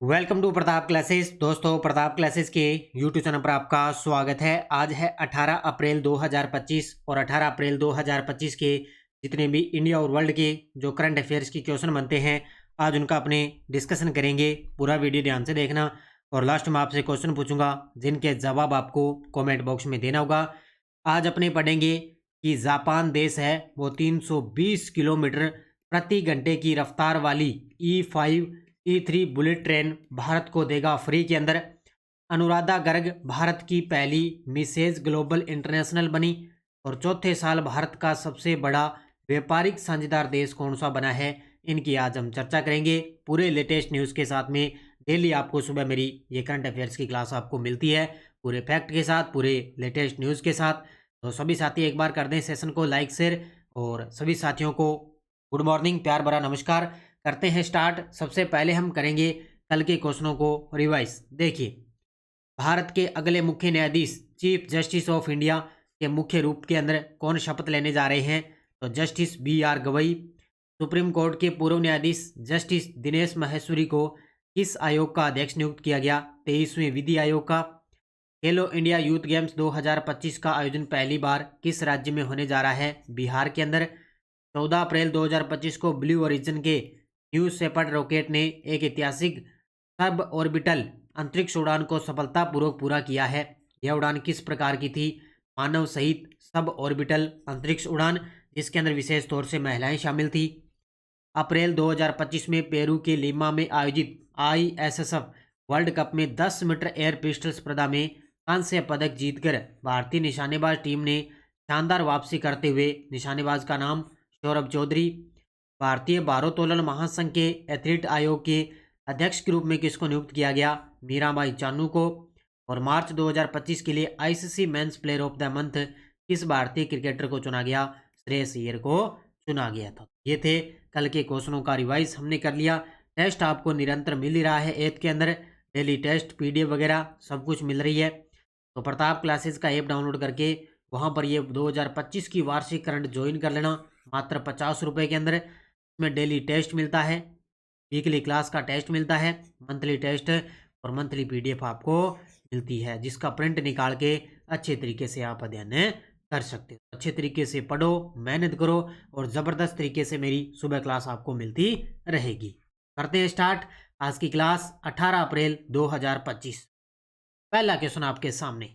Welcome to Pratap classes. दोस्तों, Pratap classes के YouTube channel पर आपका स्वागत है। आज है 18 अप्रैल 2025 और 18 अप्रैल 2025 के जितने भी इंडिया और वर्ल्ड के जो करंट अफेयर्स की क्वेश्चन बनते हैं, आज उनका अपने डिस्कशन करेंगे। पूरा वीडियो ध्यान से देखना और लास्ट में आपसे क्वेश्चन पूछूंगा जिनके जवाब आपको कॉमेंट बॉक्स में देना होगा। आज अपने पढ़ेंगे कि जापान देश है वो 320 किलोमीटर प्रति घंटे की रफ्तार वाली E5 E3 bullet train Bharat को देगा फ्री के अंदर। अनुराधा गर्ग भारत की पहली मिसेज ग्लोबल इंटरनेशनल बनी। और चौथे साल भारत का सबसे बड़ा व्यापारिक साझेदार देश कौन सा बना है, इनकी आज हम चर्चा करेंगे पूरे लेटेस्ट न्यूज़ के साथ में। डेली आपको सुबह मेरी ये करंट अफेयर्स की क्लास आपको मिलती है पूरे फैक्ट के साथ, पूरे लेटेस्ट न्यूज़ के साथ। तो सभी साथी एक बार कर दें सेशन को लाइक शेयर और सभी साथियों को गुड मॉर्निंग, प्यार भरा नमस्कार। करते हैं स्टार्ट। सबसे पहले हम करेंगे कल के क्वेश्चनों को रिवाइज। देखिए, भारत के अगले मुख्य न्यायाधीश चीफ जस्टिस ऑफ इंडिया के मुख्य रूप के अंदर कौन शपथ लेने जा रहे हैं? तो justice BR Gavai. Supreme court के पूर्व न्यायाधीश जस्टिस दिनेश माहेश्वरी को किस आयोग का अध्यक्ष नियुक्त किया गया? 23वें विधि आयोग का। खेलो इंडिया यूथ गेम्स 2025 का आयोजन पहली बार किस राज्य में होने जा रहा है? बिहार के अंदर। 14 अप्रैल 2025 को ब्लू ओरिजिन के न्यू शेपर्ड रॉकेट ने एक ऐतिहासिक सब ऑर्बिटल अंतरिक्ष उड़ान को सफलतापूर्वक पूरा किया है। यह उड़ान किस प्रकार की थी? मानव सहित सब ऑर्बिटल अंतरिक्ष उड़ान, जिसके अंदर विशेष तौर से महिलाएं शामिल थी। अप्रैल 2025 में पेरू के लीमा में आयोजित ISSF वर्ल्ड कप में 10 मीटर एयर पिस्टल स्पर्धा में कांस्य पदक जीतकर भारतीय निशानेबाज टीम ने शानदार वापसी करते हुए निशानेबाज का नाम सौरभ चौधरी। भारतीय भारोत्तोलन महासंघ के एथलीट आयोग के अध्यक्ष के रूप में किसको नियुक्त किया गया? मीराबाई चानू को। और मार्च 2025 के लिए ICC men's player of the month किस भारतीय क्रिकेटर को चुना गया? श्रेयस अय्यर को चुना गया था। ये थे कल के क्वेश्चनों का रिवाइज हमने कर लिया। टेस्ट आपको निरंतर मिल ही रहा है ऐप के अंदर, डेली टेस्ट PDF वगैरह सब कुछ मिल रही है। तो प्रताप क्लासेस का ऐप डाउनलोड करके वहाँ पर ये 2025 की वार्षिक करंट ज्वाइन कर लेना मात्र 50 रुपये के अंदर। इसमें डेली टेस्ट मिलता है, वीकली क्लास का टेस्ट मिलता है, मंथली टेस्ट और मंथली PDF आपको मिलती है, जिसका प्रिंट निकाल के अच्छे तरीके से आप अध्ययन कर सकते हो। अच्छे तरीके से पढ़ो, मेहनत करो और ज़बरदस्त तरीके से मेरी सुबह क्लास आपको मिलती रहेगी। करते हैं स्टार्ट आज की क्लास। 18 अप्रैल 2025 पहला क्वेश्चन आपके सामने।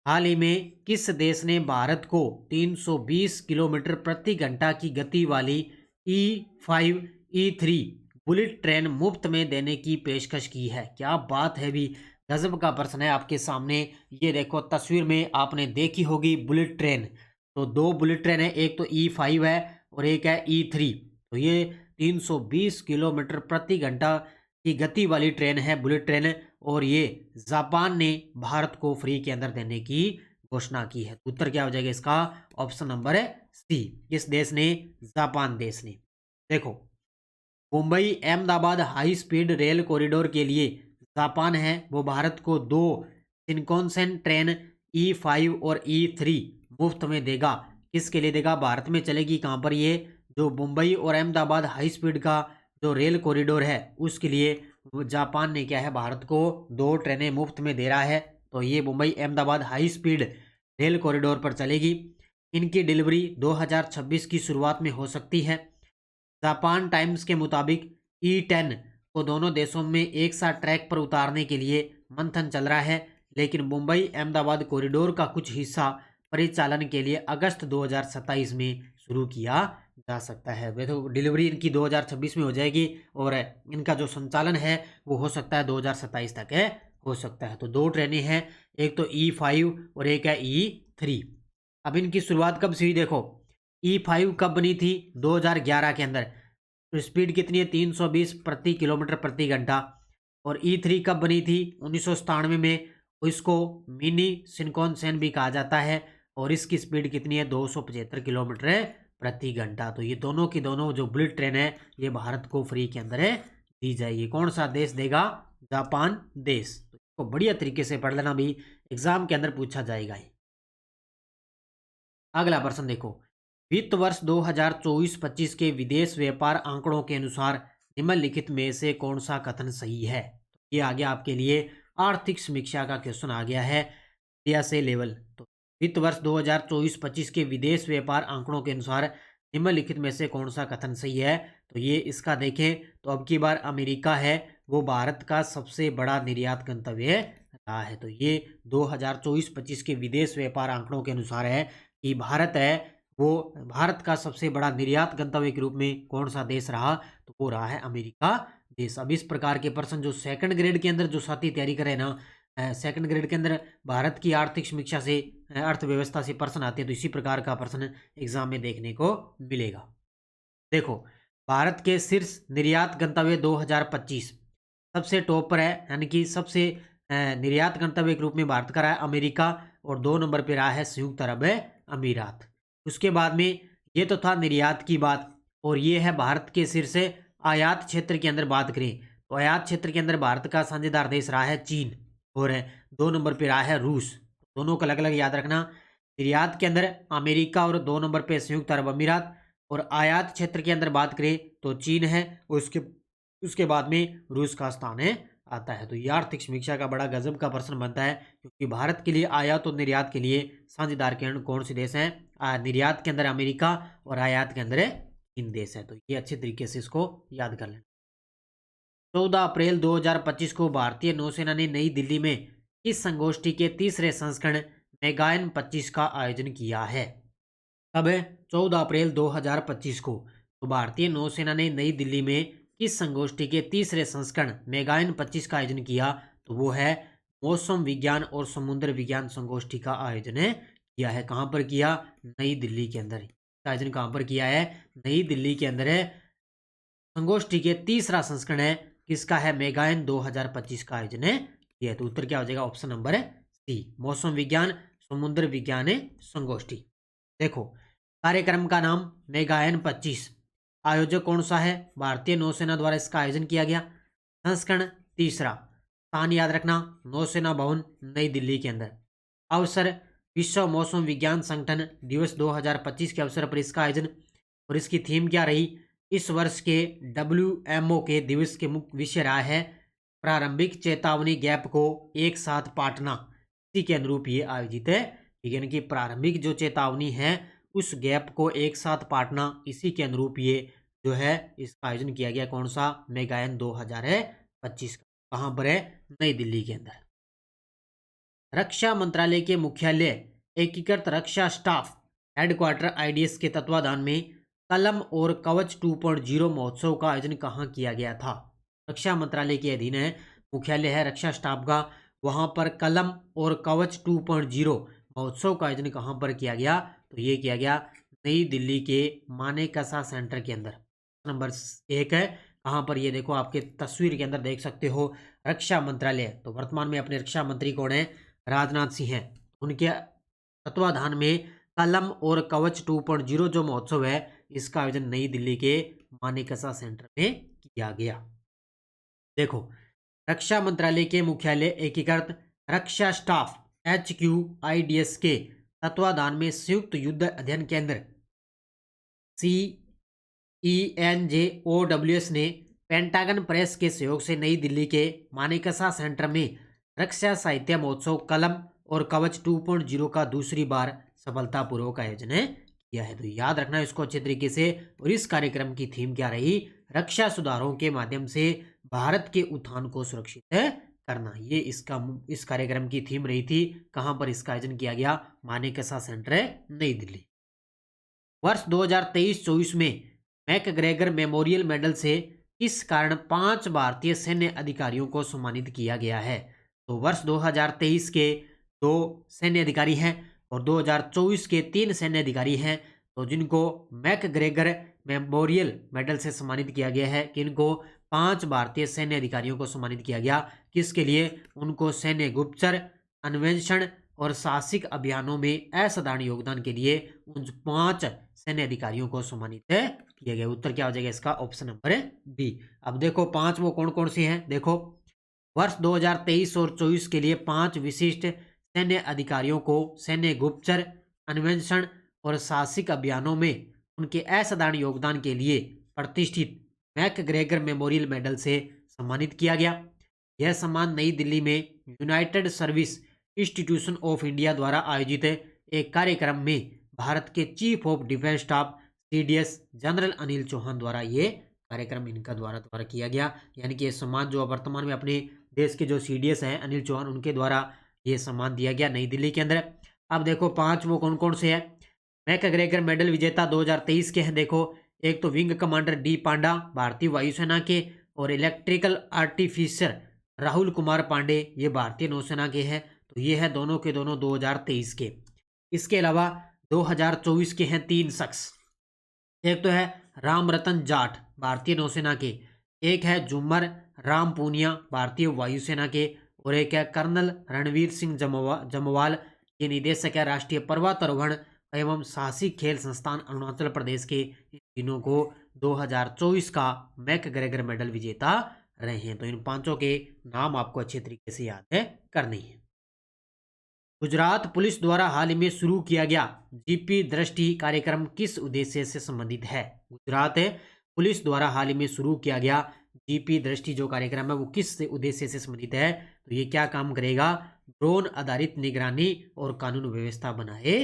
हाल ही में किस देश ने भारत को 320 किलोमीटर प्रति घंटा की गति वाली E5 E3 बुलेट ट्रेन मुफ्त में देने की पेशकश की है? क्या बात है भी, गजब का प्रश्न है आपके सामने। ये देखो तस्वीर में आपने देखी होगी बुलेट ट्रेन। तो दो बुलेट ट्रेन है, एक तो E5 है और एक है E3। तो ये 320 किलोमीटर प्रति घंटा की गति वाली ट्रेन है, बुलेट ट्रेन। और ये जापान ने भारत को फ्री के अंदर देने की घोषणा की है। उत्तर क्या हो जाएगा इसका? ऑप्शन नंबर है C। किस देश ने? जापान देश ने। देखो, Mumbai Ahmedabad high speed rail corridor के लिए जापान है वो भारत को दो शिनकानसेन ट्रेन E5 और E3 मुफ्त में देगा। किसके लिए देगा? भारत में चलेगी कहाँ पर? ये जो मुंबई और अहमदाबाद हाई स्पीड का जो रेल कॉरिडोर है उसके लिए जापान ने क्या है, भारत को दो ट्रेनें मुफ्त में दे रहा है। तो ये Mumbai Ahmedabad high speed rail corridor पर चलेगी। इनकी डिलीवरी 2026 की शुरुआत में हो सकती है। जापान टाइम्स के मुताबिक E10 को दोनों देशों में एक साथ ट्रैक पर उतारने के लिए मंथन चल रहा है, लेकिन मुंबई अहमदाबाद कॉरिडोर का कुछ हिस्सा परिचालन के लिए अगस्त 2027 में शुरू किया जा सकता है। वे तो डिलीवरी इनकी 2026 में हो जाएगी और इनका जो संचालन है वो हो सकता है 2027 तक है, हो सकता है। तो दो ट्रेनें हैं, एक तो E5 और एक है E3। अब इनकी शुरुआत कब से हुई? देखो, E5 कब बनी थी? 2011 के अंदर। तो स्पीड कितनी है? 320 प्रति किलोमीटर प्रति घंटा। और E3 कब बनी थी? 1997 में। इसको मिनी शिनकानसेन भी कहा जाता है और इसकी स्पीड कितनी है? 275 किलोमीटर प्रति घंटा। तो ये दोनों की दोनों जो बुलेट ट्रेन है ये भारत को फ्री के अंदर है दी जाएगी। कौन सा देश देगा? जापान देश। तो इसको बढ़िया तरीके से पढ़ लेना, भी एग्जाम के अंदर पूछा जाएगा। अगला प्रश्न देखो, वित्त वर्ष 2024-25 के विदेश व्यापार आंकड़ों के अनुसार निम्नलिखित में से कौन सा कथन सही है? ये आ गया आपके लिए आर्थिक समीक्षा का क्वेश्चन आ गया है इंडिया से लेवल। तो वित्त वर्ष 2024-25 के विदेश व्यापार आंकड़ों के अनुसार निम्नलिखित में से कौन सा कथन सही है? तो ये इसका देखें तो अब की बार अमेरिका है वो भारत का सबसे बड़ा निर्यात गंतव्य रहा है। तो ये 2024-25 के विदेश व्यापार आंकड़ों के अनुसार है कि भारत है वो भारत का सबसे बड़ा निर्यात गंतव्य के रूप में कौन सा देश रहा? तो वो रहा है अमेरिका देश। अब इस प्रकार के प्रश्न जो सेकंड ग्रेड के अंदर जो साथी तैयारी करे ना, सेकंड ग्रेड के अंदर भारत की आर्थिक समीक्षा से अर्थव्यवस्था से प्रश्न आते हैं, तो इसी प्रकार का प्रश्न एग्जाम में देखने को मिलेगा। देखो भारत के शीर्ष निर्यात गंतव्य 2025 सबसे टॉप पर है, यानी कि सबसे निर्यात गंतव्य के रूप में भारत का रहा है अमेरिका, और 2 नंबर पर रहा है संयुक्त अरब अमीरात। उसके बाद में ये तो था निर्यात की बात, और ये है भारत के शीर्ष आयात क्षेत्र के अंदर बात करें तो आयात क्षेत्र के अंदर भारत का साझेदार देश रहा है चीन, और 2 नंबर पर रहा है रूस। दोनों को अलग अलग याद रखना। निर्यात के अंदर अमेरिका और 2 नंबर पे संयुक्त अरब अमीरात, और आयात क्षेत्र के अंदर बात करें तो चीन है, और उसके बाद में रूस का स्थान है आता है। तो ये आर्थिक समीक्षा का बड़ा गजब का प्रश्न बनता है, क्योंकि भारत के लिए आयात और निर्यात के लिए साझेदार के कौन से देश हैं? निर्यात के अंदर अमेरिका और आयात के अंदर चीन देश है। तो ये अच्छे तरीके से इसको याद कर लेना। 14 अप्रैल 2025 को भारतीय नौसेना ने नई दिल्ली में इस संगोष्ठी के तीसरे संस्करण मेगायन 25 का आयोजन किया है। कब है? 14 अप्रैल 2025 को। तो भारतीय नौसेना ने नई दिल्ली में किस संगोष्ठी के तीसरे संस्करण मेगायन 25 का आयोजन किया? तो वो है मौसम विज्ञान और समुद्र विज्ञान संगोष्ठी का आयोजन किया है। कहाँ पर किया? नई दिल्ली के अंदर। आयोजन कहाँ पर किया है? नई दिल्ली के अंदर है। संगोष्ठी के तीसरा संस्करण है किसका है? मेगायन 2025 का आयोजन किया है। तो उत्तर क्या हो जाएगा? ऑप्शन नंबर सी, मौसम विज्ञान समुद्र विज्ञान संगोष्ठी। देखो कार्यक्रम का नाम मेगायन 25, आयोजक कौन सा है? भारतीय नौसेना द्वारा इसका आयोजन किया गया। संस्करण तीसरा, स्थान याद रखना नौसेना भवन नई दिल्ली के अंदर। अवसर विश्व मौसम विज्ञान संगठन दिवस 2025 के अवसर पर इसका आयोजन, और इसकी थीम क्या रही? इस वर्ष के WMO के दिवस के मुख्य विषय रहा है प्रारंभिक चेतावनी गैप को एक साथ पाटना। इसी के अनुरूप ये आयोजित है, यानी कि प्रारंभिक जो चेतावनी है उस गैप को एक साथ पाटना, इसी के अनुरूप ये जो है इसका आयोजन किया गया। कौन सा? मेगायन 2025 का। कहाँ पर है? नई दिल्ली के अंदर। रक्षा मंत्रालय के मुख्यालय एकीकृत रक्षा स्टाफ हेडक्वार्टर IDS के तत्वाधान में कलम और कवच 2.0 महोत्सव का आयोजन कहाँ किया गया था? रक्षा मंत्रालय के अधीन है, मुख्यालय है रक्षा स्टाफ का, वहां पर कलम और कवच 2.0 महोत्सव का आयोजन कहाँ पर किया गया? तो ये किया गया नई दिल्ली के मानेकशा सेंटर के अंदर। नंबर 1 है कहाँ पर? ये देखो आपके तस्वीर के अंदर देख सकते हो रक्षा मंत्रालय। तो वर्तमान में अपने रक्षा मंत्री कौन है? राजनाथ सिंह हैं। उनके तत्वाधान में कलम और कवच 2.0 जो महोत्सव है इसका आयोजन नई दिल्ली के मानेकशा सेंटर में किया गया। देखो रक्षा मंत्रालय के मुख्यालय एकीकृत रक्षा स्टाफ HQIDS के तत्वाधान में संयुक्त युद्ध अध्ययन केंद्र CENJOWS ने पेंटागन प्रेस के सहयोग से नई दिल्ली के मानेकशा सेंटर में रक्षा साहित्य महोत्सव कलम और कवच 2.0 का दूसरी बार सफलतापूर्वक आयोजन किया है। तो याद रखना इसको अच्छे तरीके से। और इस कार्यक्रम की थीम क्या रही? रक्षा सुधारों के माध्यम से भारत के उत्थान को सुरक्षित करना। ये इस कार्यक्रम की थीम रही थी। कहां पर इसका आयोजन किया गया? मानेकशा सेंटर नई दिल्ली। वर्ष 2023-24 में मैकग्रेगर मेमोरियल मेडल से किस कारण 5 भारतीय सैन्य अधिकारियों को सम्मानित किया गया है? तो वर्ष 2023 के 2 सैन्य अधिकारी हैं और 2024 के 3 सैन्य अधिकारी हैं, तो जिनको मैकग्रेगर मेमोरियल मेडल से सम्मानित किया गया है। किनको? 5 भारतीय सैन्य अधिकारियों को सम्मानित किया गया। किसके लिए? उनको सैन्य गुप्तचर, अन्वेषण और साहसिक अभियानों में असाधारण योगदान के लिए उन 5 सैन्य अधिकारियों को सम्मानित किया गया। उत्तर क्या हो जाएगा इसका? Option number B. अब देखो 5 वो कौन कौन सी हैं? देखो वर्ष 2023 और 24 के लिए 5 विशिष्ट सैन्य अधिकारियों को सैन्य गुप्तचर, अन्वेषण और साहसिक अभियानों में उनके असाधारण योगदान के लिए प्रतिष्ठित मैकग्रेगर मेमोरियल मेडल से सम्मानित किया गया। यह सम्मान नई दिल्ली में United Service Institution of India द्वारा आयोजित एक कार्यक्रम में भारत के chief of defence staff CDS general Anil Chauhan द्वारा ये कार्यक्रम इनका द्वारा किया गया। यानी कि ये सम्मान जो वर्तमान में अपने देश के जो सीडीएस हैं अनिल चौहान, उनके द्वारा ये सम्मान दिया गया नई दिल्ली के अंदर। अब देखो 5 वो कौन कौन से हैं। मैकग्रेगर मेडल विजेता 2023 के हैं। देखो एक तो विंग कमांडर डी पांडा भारतीय वायुसेना के, और इलेक्ट्रिकल आर्टिफिशियर राहुल कुमार पांडे ये भारतीय नौसेना के हैं। तो ये है दोनों के दोनों 2023 के। इसके अलावा 2024 के हैं 3 शख्स। एक तो है राम रतन जाट भारतीय नौसेना के, एक है जुम्मर राम पूनिया भारतीय वायुसेना के, और एक है कर्नल रणवीर सिंह जमवाल, ये निदेशक है राष्ट्रीय पर्वतारोहण एवं साहसिक खेल संस्थान अरुणाचल प्रदेश के। इन तीनों को 2024 का मैकग्रेगर मेडल विजेता रहे हैं। तो इन 5 के नाम आपको अच्छे तरीके से याद है करनी है। गुजरात पुलिस द्वारा हाल ही में शुरू किया गया जीपी दृष्टि कार्यक्रम किस उद्देश्य से संबंधित है। गुजरात पुलिस द्वारा हाल ही में शुरू किया गया जीपी दृष्टि जो कार्यक्रम है वो किस उद्देश्य से संबंधित है। तो ये क्या काम करेगा, ड्रोन आधारित निगरानी और कानून व्यवस्था बनाए,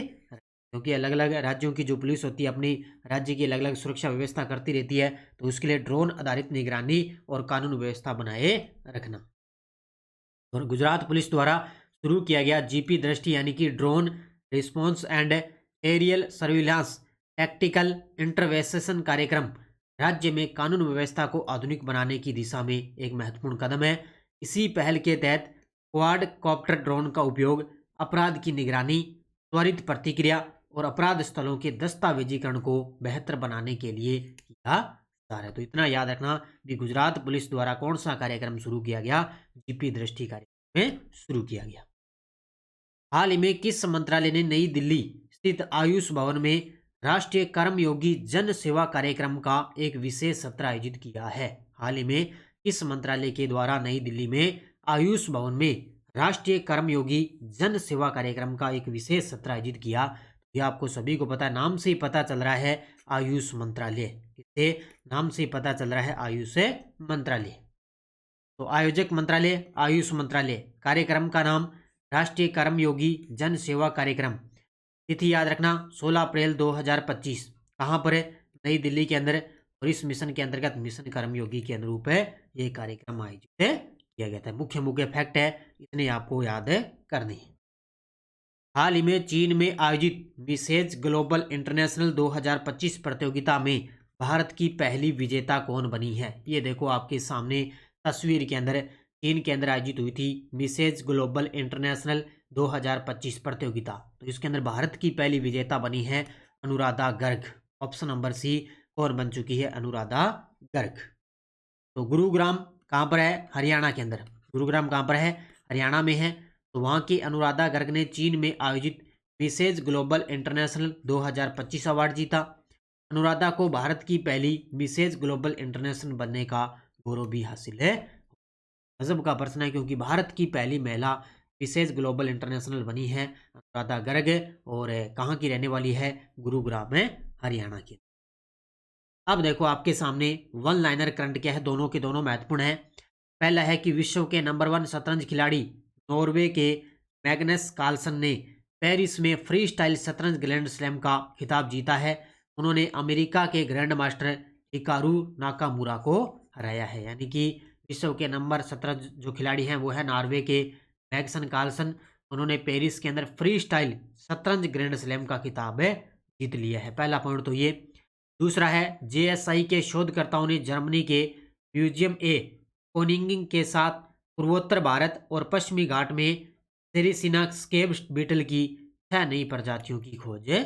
क्योंकि अलग अलग राज्यों की जो पुलिस होती है अपनी राज्य की अलग अलग सुरक्षा व्यवस्था करती रहती है, तो उसके लिए ड्रोन आधारित निगरानी और कानून व्यवस्था बनाए रखना। और गुजरात पुलिस द्वारा शुरू किया गया जीपी दृष्टि यानी कि drone response and aerial surveillance tactical intervention कार्यक्रम राज्य में कानून व्यवस्था को आधुनिक बनाने की दिशा में एक महत्वपूर्ण कदम है। इसी पहल के तहत क्वाड कॉप्टर ड्रोन का उपयोग अपराध की निगरानी, त्वरित प्रतिक्रिया और अपराध स्थलों के दस्तावेजीकरण को बेहतर बनाने के लिए किया जा रहा है। तो इतना याद रखना कि गुजरात पुलिस द्वारा कौन सा कार्यक्रम शुरू किया गया, जीपी दृष्टि कार्यक्रम में शुरू किया गया। हाल ही में किस मंत्रालय ने नई दिल्ली स्थित आयुष भवन में राष्ट्रीय कर्मयोगी जन सेवा कार्यक्रम का एक विशेष सत्र आयोजित किया है। हाल ही में किस मंत्रालय के द्वारा नई दिल्ली में आयुष भवन में राष्ट्रीय कर्मयोगी जन सेवा कार्यक्रम का एक विशेष सत्र आयोजित किया। यह आपको सभी को पता है, नाम से ही पता चल रहा है आयुष मंत्रालय, इससे नाम से ही पता चल रहा है आयुष मंत्रालय। तो आयोजक मंत्रालय आयुष मंत्रालय, कार्यक्रम का नाम राष्ट्रीय कर्मयोगी जन सेवा कार्यक्रम। तिथि याद रखना 16 अप्रैल 2025। कहाँ पर है, नई दिल्ली के अंदर। और इस मिशन के अंतर्गत मिशन कर्मयोगी के अनुरूप है ये कार्यक्रम आयोजित किया गया था। मुख्य मुख्य फैक्ट है इतने आपको याद करने हैं। हाल ही में चीन में आयोजित मिसेज ग्लोबल इंटरनेशनल 2025 प्रतियोगिता में भारत की पहली विजेता कौन बनी है। ये देखो आपके सामने तस्वीर के अंदर चीन के अंदर आयोजित हुई थी मिसेज ग्लोबल इंटरनेशनल 2025 प्रतियोगिता। तो इसके अंदर भारत की पहली विजेता बनी है Anuradha Garg. Option number C कौन बन चुकी है, अनुराधा गर्ग। तो गुरुग्राम कहाँ पर है, हरियाणा के अंदर। गुरुग्राम कहाँ पर है, हरियाणा में है। तो वहाँ की अनुराधा गर्ग ने चीन में आयोजित मिसेज ग्लोबल इंटरनेशनल 2025 अवार्ड जीता। अनुराधा को भारत की पहली मिसेज ग्लोबल इंटरनेशनल बनने का गौरव भी हासिल है। गजब का प्रश्न है, क्योंकि भारत की पहली महिला मिसेज ग्लोबल इंटरनेशनल बनी है अनुराधा गर्ग, और कहाँ की रहने वाली है, गुरुग्राम में, हरियाणा की। अब देखो आपके सामने वन लाइनर करंट क्या है, दोनों के दोनों महत्वपूर्ण है। पहला है कि विश्व के नंबर 1 शतरंज खिलाड़ी नॉर्वे के मैग्नस कार्लसन ने पेरिस में फ्री स्टाइल शतरंज ग्रैंड स्लैम का खिताब जीता है। उन्होंने अमेरिका के ग्रैंड मास्टर हिकारू नाकामुरा को हराया है। यानी कि विश्व के नंबर 17 जो खिलाड़ी हैं वो है नॉर्वे के मैग्नस कार्लसन। उन्होंने पेरिस के अंदर फ्री स्टाइल शतरंज ग्रैंड स्लैम का खिताब जीत लिया है। पहला पॉइंट तो ये। दूसरा है जेएसआई के शोधकर्ताओं ने जर्मनी के म्यूजियम ए कोनिंगिंग के साथ पूर्वोत्तर भारत और पश्चिमी घाट में सेरिसिना स्केब बीटल की 6 नई प्रजातियों की खोज है।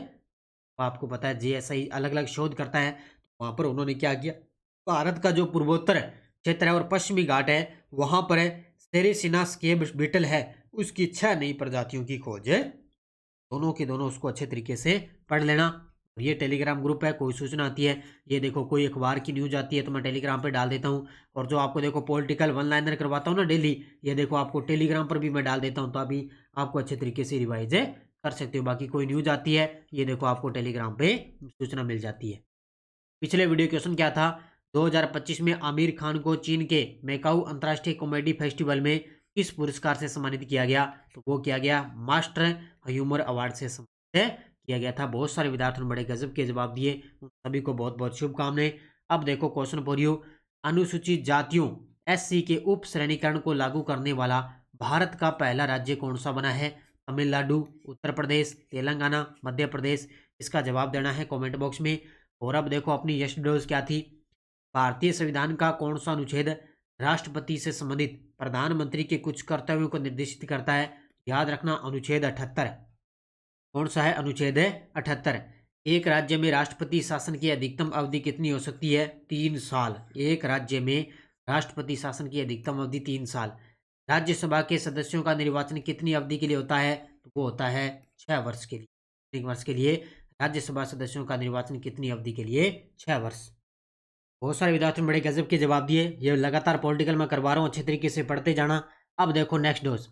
आपको पता है जेएसआई अलग अलग शोध करता है, वहां पर उन्होंने क्या किया, भारत का जो पूर्वोत्तर क्षेत्र है और पश्चिमी घाट है वहां पर सेरिसिना स्केब बीटल है, उसकी 6 नई प्रजातियों की खोज है। दोनों के दोनों उसको अच्छे तरीके से पढ़ लेना। ये टेलीग्राम ग्रुप है, कोई सूचना आती है, ये देखो कोई अखबार की न्यूज आती है तो मैं टेलीग्राम पे डाल देता हूँ। और जो आपको देखो पॉलिटिकल वन लाइनर करवाता हूँ ना डेली, ये देखो आपको टेलीग्राम पर भी मैं डाल देता हूँ, तो अभी आपको अच्छे तरीके से रिवाइज कर सकते हो। बाकी कोई न्यूज आती है ये देखो आपको टेलीग्राम पे सूचना मिल जाती है। पिछले वीडियो क्वेश्चन क्या था, 2025 में आमिर खान को चीन के मैकाऊ अंतर्राष्ट्रीय कॉमेडी फेस्टिवल में किस पुरस्कार से सम्मानित किया गया? तो वो किया गया मास्टर ह्यूमर अवार्ड से सम्मानित किया गया था। बहुत सारे विद्यार्थियों ने बड़े गजब के जवाब दिए, उन सभी को बहुत बहुत शुभकामनाएं। अब देखो क्वेश्चन फॉर यू, अनुसूचित जातियों एससी के उप श्रेणीकरण को लागू करने वाला भारत का पहला राज्य कौन सा बना है? तमिलनाडु, उत्तर प्रदेश, तेलंगाना, मध्य प्रदेश? इसका जवाब देना है कमेंट बॉक्स में। और अब देखो अपनी यश डोज क्या थी। भारतीय संविधान का कौन सा अनुच्छेद राष्ट्रपति से संबंधित प्रधानमंत्री के कुछ कर्तव्यों को निर्देशित करता है? याद रखना अनुच्छेद 78। कौन सा है? अनुच्छेद 78। एक राज्य में राष्ट्रपति शासन की अधिकतम अवधि कितनी हो सकती है? 3 साल। एक राज्य में राष्ट्रपति शासन की अधिकतम अवधि 3 साल। राज्यसभा के सदस्यों का निर्वाचन कितनी अवधि के लिए होता है? तो वो होता है 6 वर्ष के लिए। 1 वर्ष के लिए राज्यसभा सदस्यों का निर्वाचन कितनी अवधि के लिए? 6 वर्ष। बहुत सारे विद्यार्थियों ने बड़े गजब के जवाब दिए। ये लगातार पॉलिटिकल में करवा रहा हूँ, अच्छे तरीके से पढ़ते जाना। अब देखो नेक्स्ट डोज,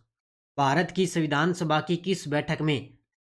भारत की संविधान सभा की किस बैठक में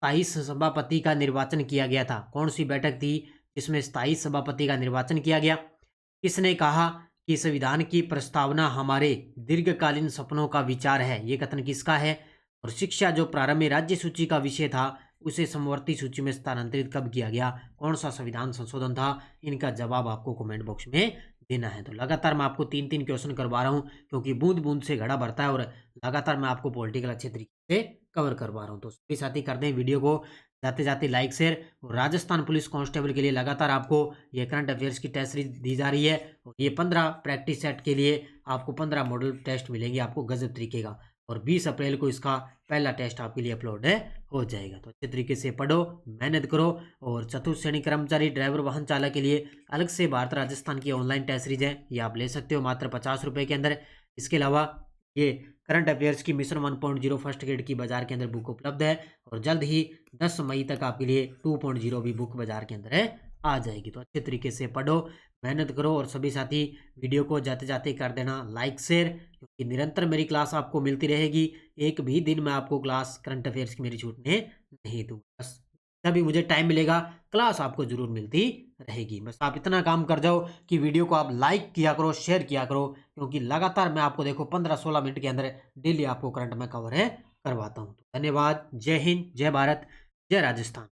स्थायी सभापति का निर्वाचन किया गया था? कौन सी बैठक थी जिसमें स्थायी सभापति का निर्वाचन किया गया? किसने कहा कि संविधान की प्रस्तावना हमारे दीर्घकालीन सपनों का विचार है? ये कथन किसका है? और शिक्षा जो प्रारंभ में राज्य सूची का विषय था उसे समवर्ती सूची में स्थानांतरित कब किया गया? कौन सा संविधान संशोधन था? इनका जवाब आपको कमेंट बॉक्स में देना है। तो लगातार मैं आपको 3-3 क्वेश्चन करवा रहा हूँ क्योंकि बूंद बूंद से घड़ा भरता है और लगातार मैं आपको पॉलिटिकल अच्छे तरीके से कवर करवा रहा हूँ। तो सभी साथी कर दें वीडियो को जाते जाते लाइक शेयर। और राजस्थान पुलिस कांस्टेबल के लिए लगातार आपको ये करंट अफेयर्स की टेस्ट सीरीज दी जा रही है और ये 15 प्रैक्टिस सेट के लिए आपको 15 मॉडल टेस्ट मिलेंगे आपको गजब तरीके का। और 20 अप्रैल को इसका पहला टेस्ट आपके लिए अपलोड हो जाएगा। तो अच्छे तरीके से पढ़ो, मेहनत करो। और चतुर्थ श्रेणी कर्मचारी, ड्राइवर, वाहन चालक के लिए अलग से भारत राजस्थान की ऑनलाइन टेस्ट सीरीज है, ये आप ले सकते हो मात्र 50 रुपये के अंदर। इसके अलावा ये करंट अफेयर्स की मिशन 1.0 फर्स्ट ग्रेड की बाजार के अंदर बुक उपलब्ध है और जल्द ही 10 मई तक आपके लिए 2.0 भी बुक बाजार के अंदर आ जाएगी। तो अच्छे तरीके से पढ़ो, मेहनत करो और सभी साथी वीडियो को जाते जाते कर देना लाइक शेयर, क्योंकि निरंतर मेरी क्लास आपको मिलती रहेगी। एक भी दिन मैं आपको क्लास करंट अफेयर्स की मेरी छूटने नहीं दूँ। बस जब भी मुझे टाइम मिलेगा क्लास आपको जरूर मिलती रहेगी। बस आप इतना काम कर जाओ कि वीडियो को आप लाइक किया करो, शेयर किया करो, क्योंकि लगातार मैं आपको देखो 15-16 मिनट के अंदर डेली आपको करंट में कवर करवाता हूँ। तो धन्यवाद। जय हिंद, जय भारत, जय राजस्थान।